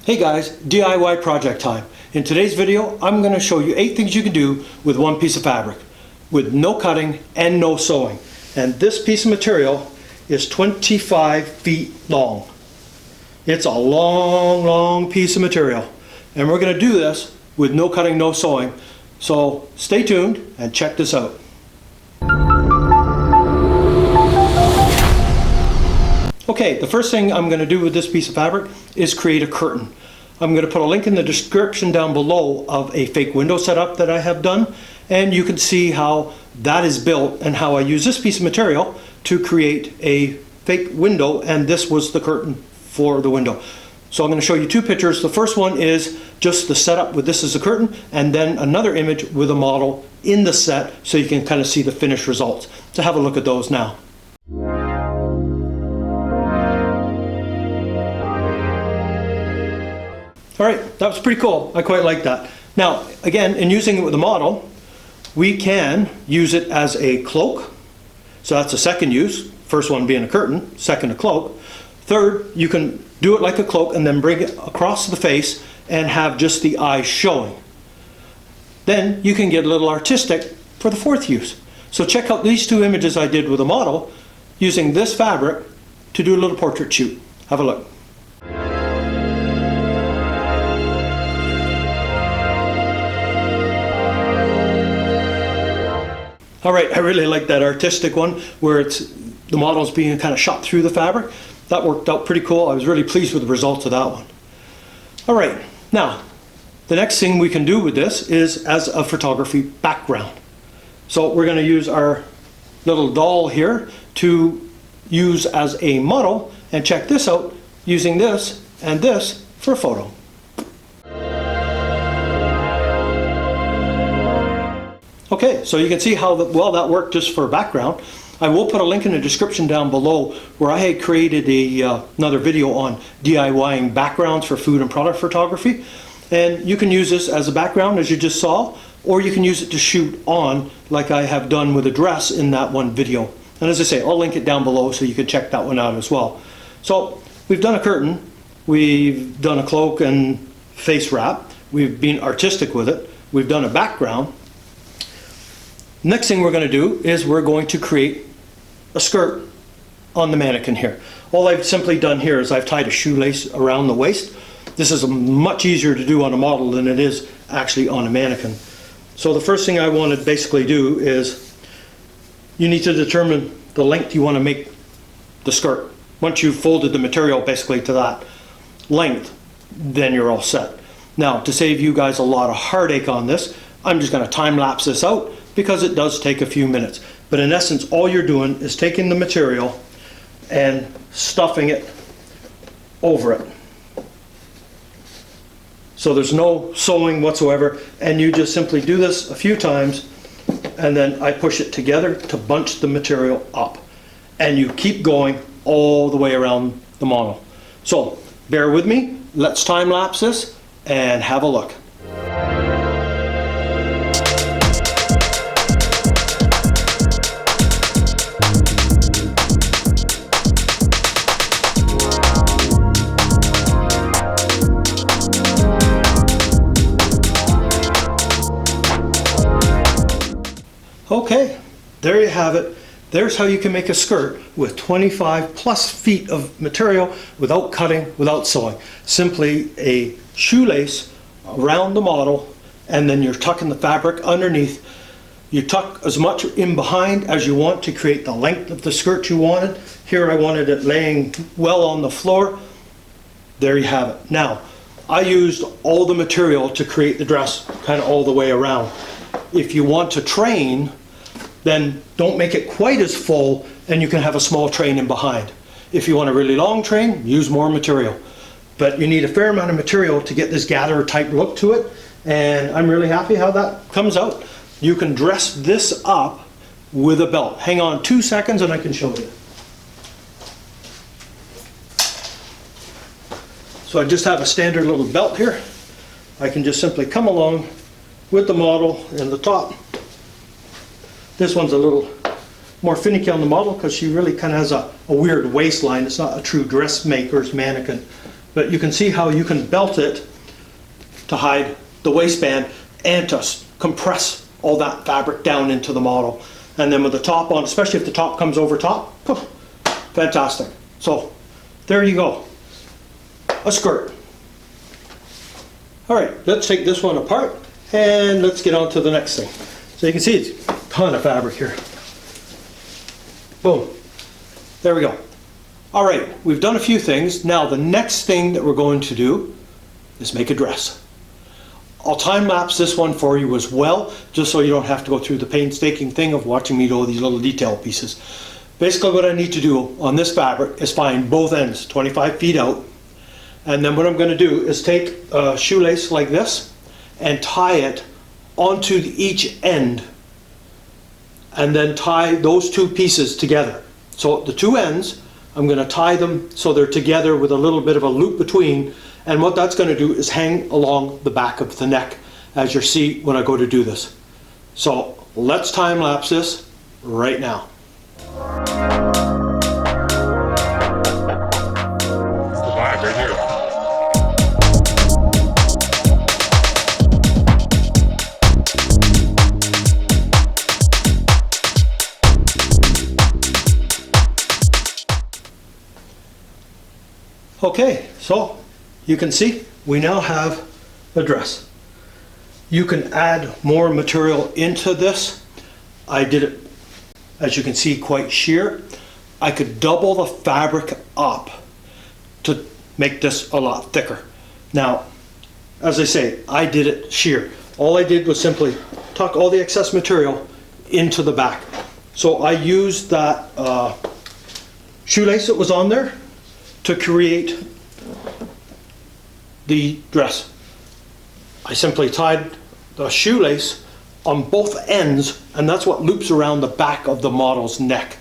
Hey guys, DIY project time. In today's video, I'm going to show you 8 things you can do with one piece of fabric with no cutting and no sewing. And this piece of material is 25 feet long. It's a long piece of material. And we're going to do this with no cutting, no sewing. So stay tuned and check this out. Okay, the first thing I'm going to do with this piece of fabric is create a curtain. I'm going to put a link in the description down below of a fake window setup that I have done, and you can see how that is built and how I use this piece of material to create a fake window, and this was the curtain for the window. So I'm going to show you 2 pictures. The first one is just the setup with this as a curtain, and then another image with a model in the set so you can kind of see the finished results. So have a look at those now. Alright, that was pretty cool. I quite like that. Now, again, in using it with the model, we can use it as a cloak. So that's a second use. First one being a curtain, second a cloak. Third, you can do it like a cloak and then bring it across the face and have just the eyes showing. Then you can get a little artistic for the 4th use. So check out these 2 images I did with a model using this fabric to do a little portrait shoot. Have a look. Alright, I really like that artistic one where it's the model's being kind of shot through the fabric. That worked out pretty cool. I was really pleased with the results of that one. Alright, now the next thing we can do with this is as a photography background. So we're going to use our little doll here to use as a model, and check this out, using this and this for a photo. Okay, so you can see how well that worked just for a background. I will put a link in the description down below where I had created another video on DIYing backgrounds for food and product photography. And you can use this as a background, as you just saw, or you can use it to shoot on like I have done with a dress in that one video. And as I say, I'll link it down below so you can check that one out as well. So we've done a curtain, we've done a cloak and face wrap, we've been artistic with it, we've done a background. Next thing we're going to do is we're going to create a skirt on the mannequin here. All I've simply done here is I've tied a shoelace around the waist. This is much easier to do on a model than it is actually on a mannequin. So the first thing I want to basically do is you need to determine the length you want to make the skirt. Once you've folded the material basically to that length, then you're all set. Now, to save you guys a lot of heartache on this, I'm just going to time lapse this out, because it does take a few minutes. But in essence, all you're doing is taking the material and stuffing it over it. So there's no sewing whatsoever, and you just simply do this a few times, and then I push it together to bunch the material up. And you keep going all the way around the model. So bear with me, let's time lapse this and have a look. Okay, there you have it. There's how you can make a skirt with 25 plus feet of material without cutting, without sewing. Simply a shoelace around the model, and then you're tucking the fabric underneath. You tuck as much in behind as you want to create the length of the skirt you wanted. Here I wanted it laying well on the floor. There you have it. Now, I used all the material to create the dress kind of all the way around. If you want to train, then don't make it quite as full, and you can have a small train in behind. If you want a really long train, use more material. But you need a fair amount of material to get this gatherer type look to it, and I'm really happy how that comes out. You can dress this up with a belt. Hang on 2 seconds and I can show you. So I just have a standard little belt here. I can just simply come along with the model in the top. This one's a little more finicky on the model because she really kind of has a weird waistline. It's not a true dressmaker's mannequin. but you can see how you can belt it to hide the waistband and to compress all that fabric down into the model. And then with the top on, especially if the top comes over top, fantastic. So there you go, a skirt. All right, let's take this one apart and let's get on to the next thing. So you can see it's a ton of fabric here. Boom, there we go. All right, we've done a few things. Now the next thing that we're going to do is make a dress. I'll time lapse this one for you as well, just so you don't have to go through the painstaking thing of watching me do all these little detail pieces. Basically what I need to do on this fabric is find both ends 25 feet out, and then what I'm going to do is take a shoelace like this and tie it onto each end, and then tie those two pieces together. So the two ends, I'm going to tie them so they're together with a little bit of a loop between, and what that's going to do is hang along the back of the neck, as you'll see when I go to do this. So let's time lapse this right now. Okay, so you can see we now have a dress. You can add more material into this. I did it, as you can see, quite sheer. I could double the fabric up to make this a lot thicker. Now, as I say, I did it sheer. All I did was simply tuck all the excess material into the back. So I used that shoelace that was on there to create the dress. I simply tied the shoelace on both ends, and that's what loops around the back of the model's neck.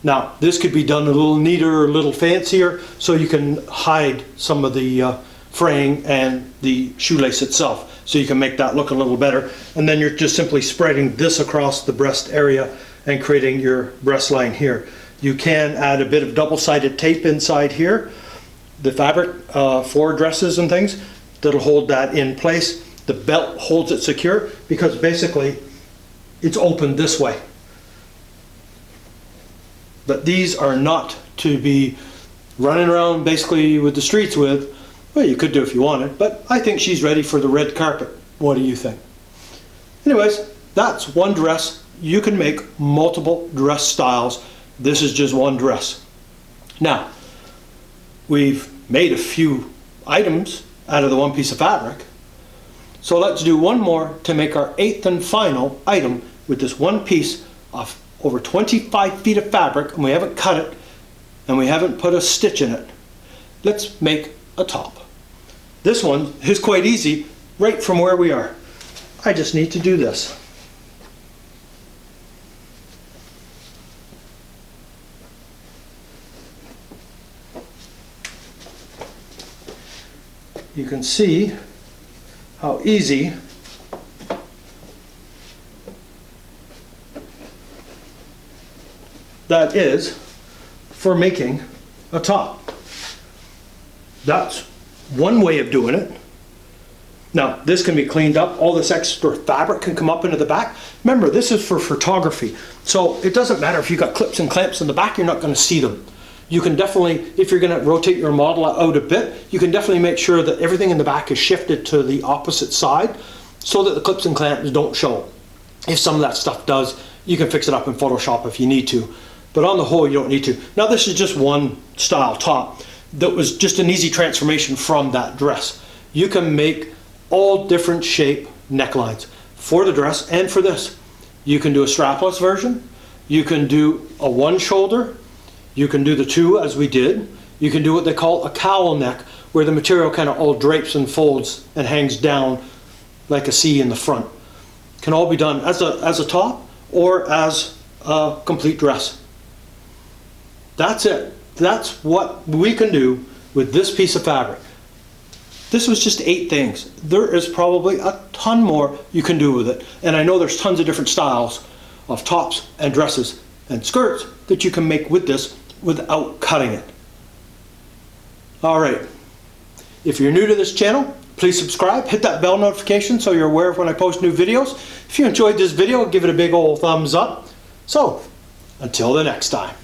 Now, this could be done a little neater, a little fancier, so you can hide some of the fraying and the shoelace itself, so you can make that look a little better. And then you're just simply spreading this across the breast area and creating your breast line here. You can add a bit of double-sided tape inside here, the fabric for dresses and things, that'll hold that in place. The belt holds it secure because basically it's open this way. But these are not to be running around basically with the streets with. Well, you could do if you wanted, but I think she's ready for the red carpet. What do you think? Anyways, that's one dress. You can make multiple dress styles. This is just one dress. Now, we've made a few items out of the one piece of fabric. So let's do one more to make our 8th and final item with this one piece of over 25 feet of fabric, and we haven't cut it and we haven't put a stitch in it. Let's make a top. This one is quite easy right from where we are. I just need to do this. You can see how easy that is for making a top. That's one way of doing it. Now, this can be cleaned up. All this extra fabric can come up into the back. Remember, this is for photography, so it doesn't matter if you've got clips and clamps in the back, you're not going to see them. You can definitely, if you're going to rotate your model out a bit, you can definitely make sure that everything in the back is shifted to the opposite side so that the clips and clamps don't show. If some of that stuff does, you can fix it up in Photoshop if you need to. But on the whole, you don't need to. Now, this is just one style top that was just an easy transformation from that dress. You can make all different shape necklines for the dress and for this. You can do a strapless version. You can do a one shoulder. You can do the two as we did. You can do what they call a cowl neck, where the material kind of all drapes and folds and hangs down like a C in the front. Can all be done as a top or as a complete dress. That's it. That's what we can do with this piece of fabric. This was just 8 things. There is probably a ton more you can do with it. And I know there's tons of different styles of tops and dresses and skirts that you can make with this without cutting it. All right, If you're new to this channel, please subscribe, hit that bell notification so you're aware of when I post new videos. If you enjoyed this video, give it a big old thumbs up. So, until the next time.